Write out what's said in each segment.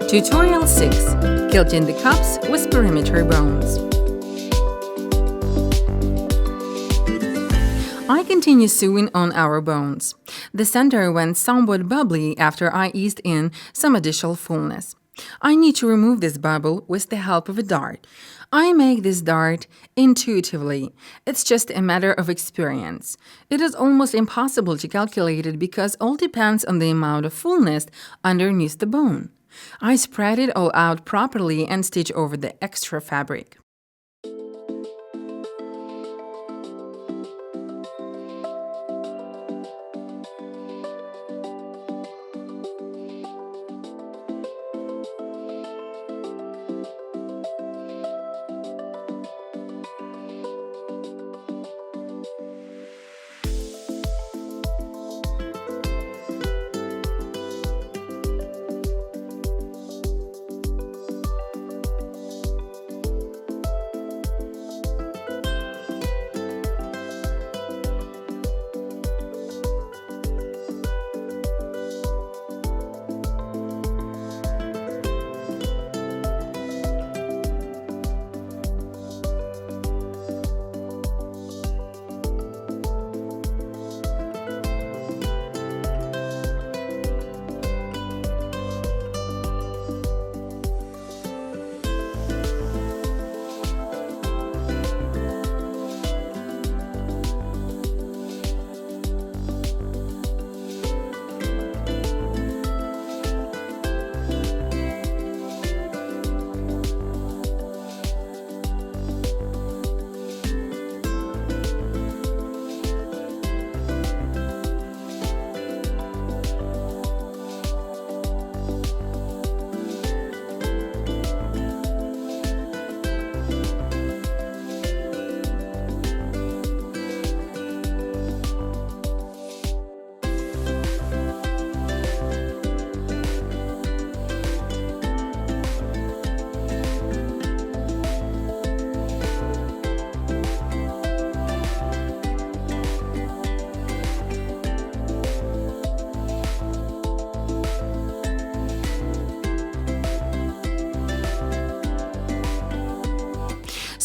Tutorial 6. Quilting the cups with perimeter bones. I continue sewing on our bones. The center went somewhat bubbly after I eased in some additional fullness. I need to remove this bubble with the help of a dart. I make this dart intuitively. It's just a matter of experience. It is almost impossible to calculate it because all depends on the amount of fullness underneath the bone. I spread it all out properly and stitch over the extra fabric.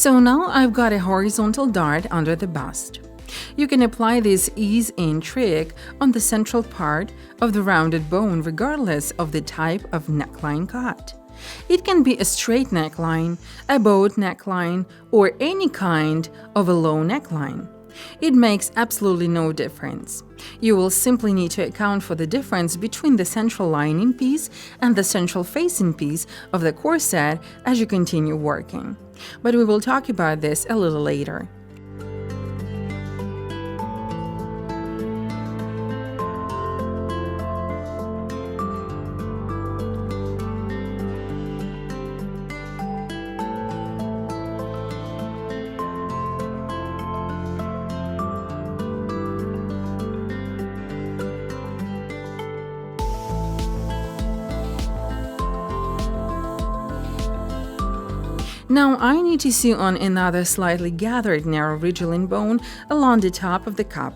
So now I've got a horizontal dart under the bust. You can apply this ease-in trick on the central part of the rounded bone regardless of the type of neckline cut. It can be a straight neckline, a bowed neckline, or any kind of a low neckline. It makes absolutely no difference. You will simply need to account for the difference between the central lining piece and the central facing piece of the corset as you continue working. But we will talk about this a little later. Now I need to sew on another slightly gathered narrow ridgeline bone along the top of the cup.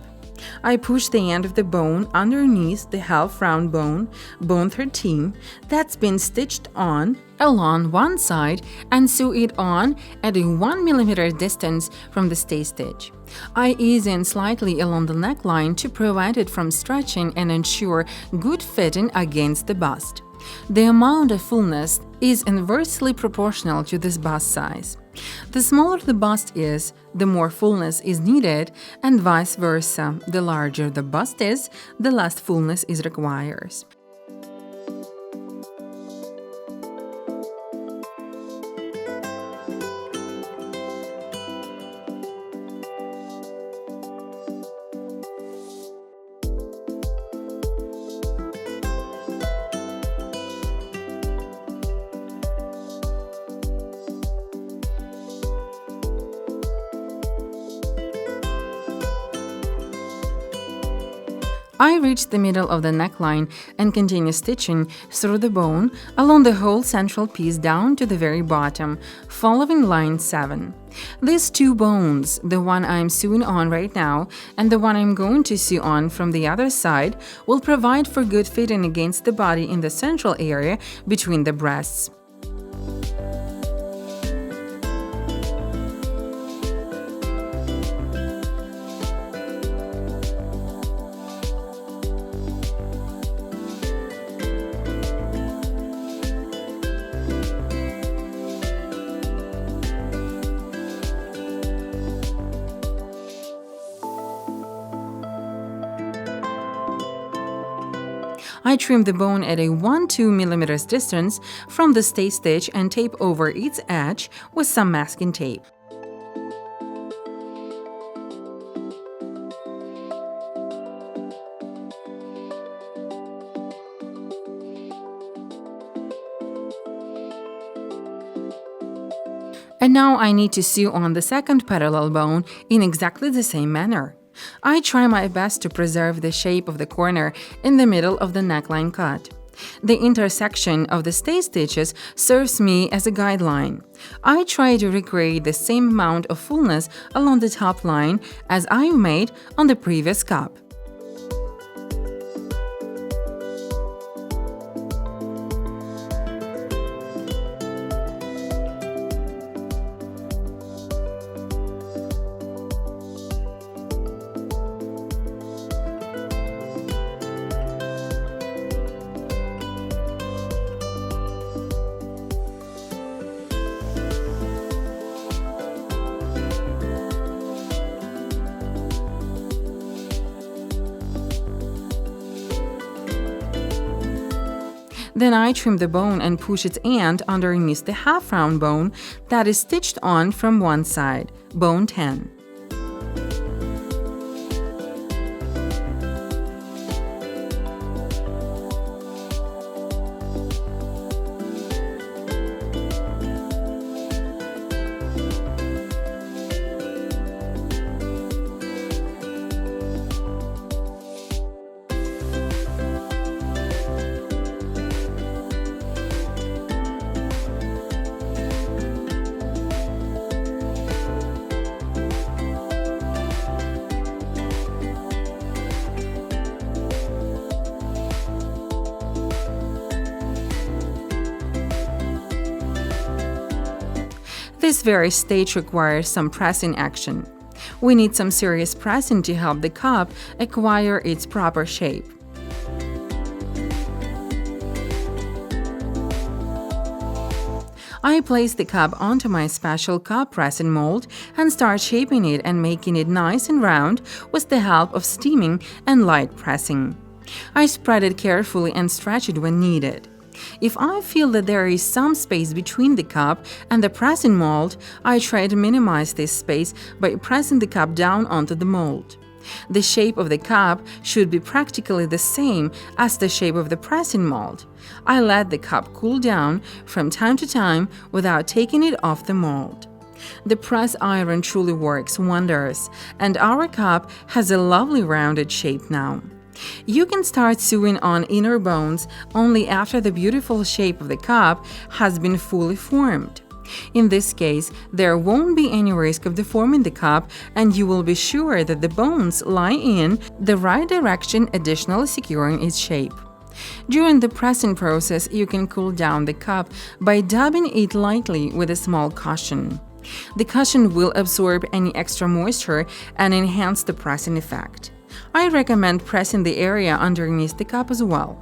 I push the end of the bone underneath the half-round bone, bone 13, that's been stitched on along one side and sew it on at a 1 mm distance from the stay stitch. I ease in slightly along the neckline to prevent it from stretching and ensure good fitting against the bust. The amount of fullness is inversely proportional to this bust size. The smaller the bust is, the more fullness is needed, and vice versa. The larger the bust is, the less fullness is required. I reach the middle of the neckline and continue stitching through the bone along the whole central piece down to the very bottom, following line 7. These two bones, the one I'm sewing on right now and the one I'm going to sew on from the other side, will provide for good fitting against the body in the central area between the breasts. I trim the bone at a 1-2 mm distance from the stay stitch and tape over its edge with some masking tape. And now I need to sew on the second parallel bone in exactly the same manner. I try my best to preserve the shape of the corner in the middle of the neckline cut. The intersection of the stay stitches serves me as a guideline. I try to recreate the same amount of fullness along the top line as I made on the previous cup. Then I trim the bone and push its end underneath the half-round bone that is stitched on from one side, bone 10. This very stage requires some pressing action. We need some serious pressing to help the cup acquire its proper shape. I place the cup onto my special cup pressing mold and start shaping it and making it nice and round with the help of steaming and light pressing. I spread it carefully and stretch it when needed. If I feel that there is some space between the cup and the pressing mold, I try to minimize this space by pressing the cup down onto the mold. The shape of the cup should be practically the same as the shape of the pressing mold. I let the cup cool down from time to time without taking it off the mold. The press iron truly works wonders, and our cup has a lovely rounded shape now. You can start sewing on inner bones only after the beautiful shape of the cup has been fully formed. In this case, there won't be any risk of deforming the cup, and you will be sure that the bones lie in the right direction, additionally securing its shape. During the pressing process, you can cool down the cup by dabbing it lightly with a small cushion. The cushion will absorb any extra moisture and enhance the pressing effect. I recommend pressing the area underneath the cup as well.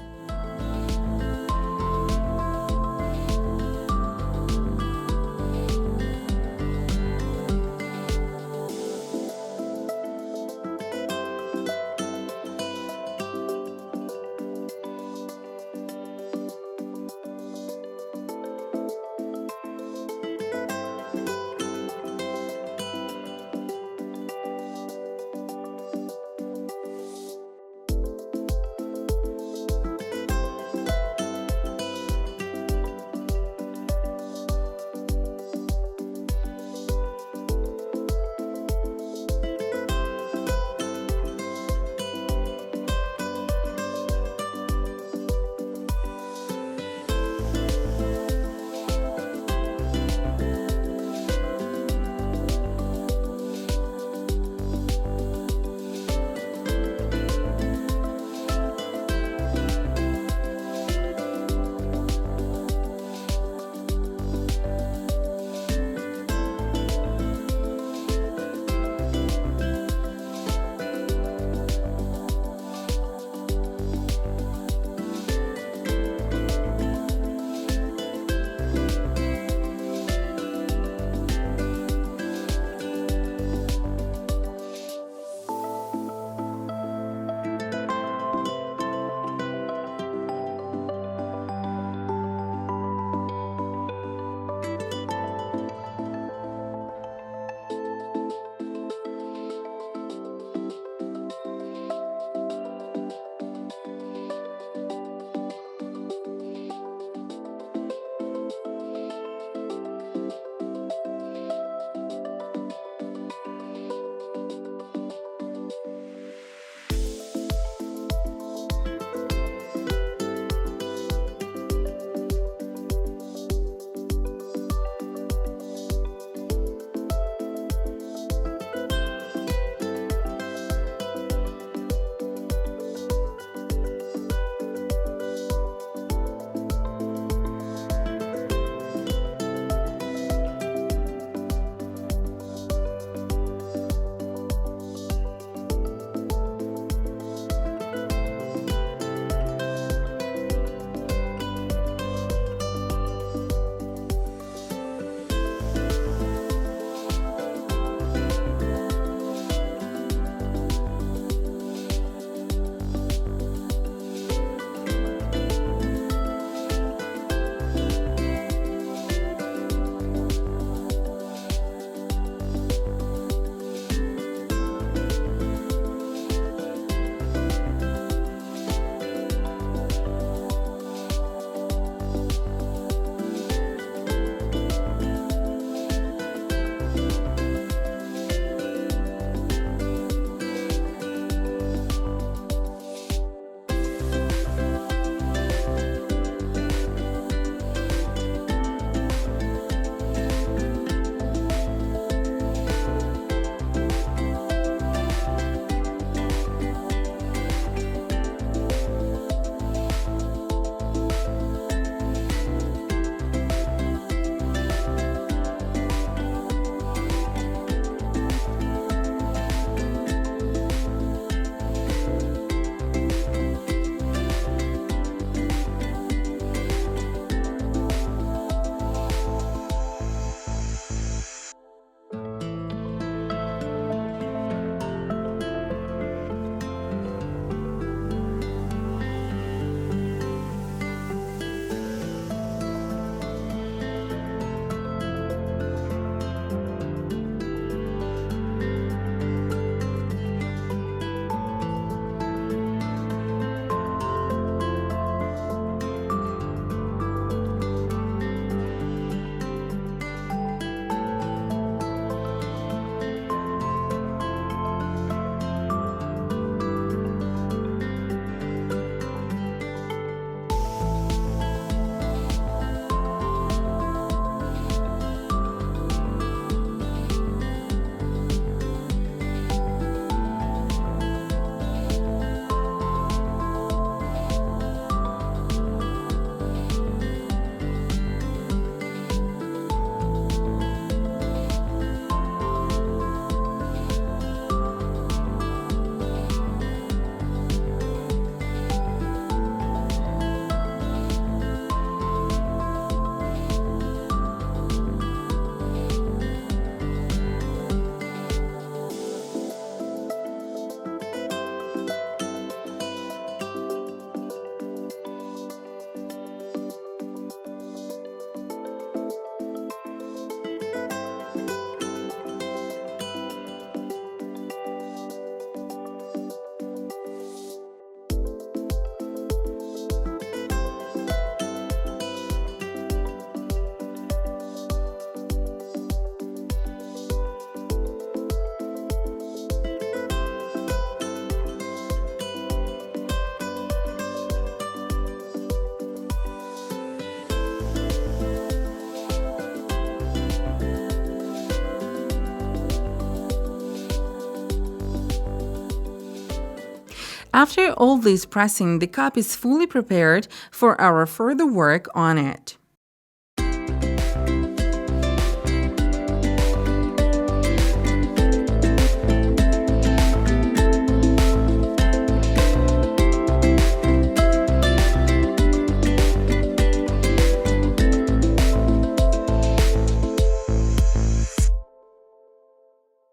After all this pressing, the cup is fully prepared for our further work on it.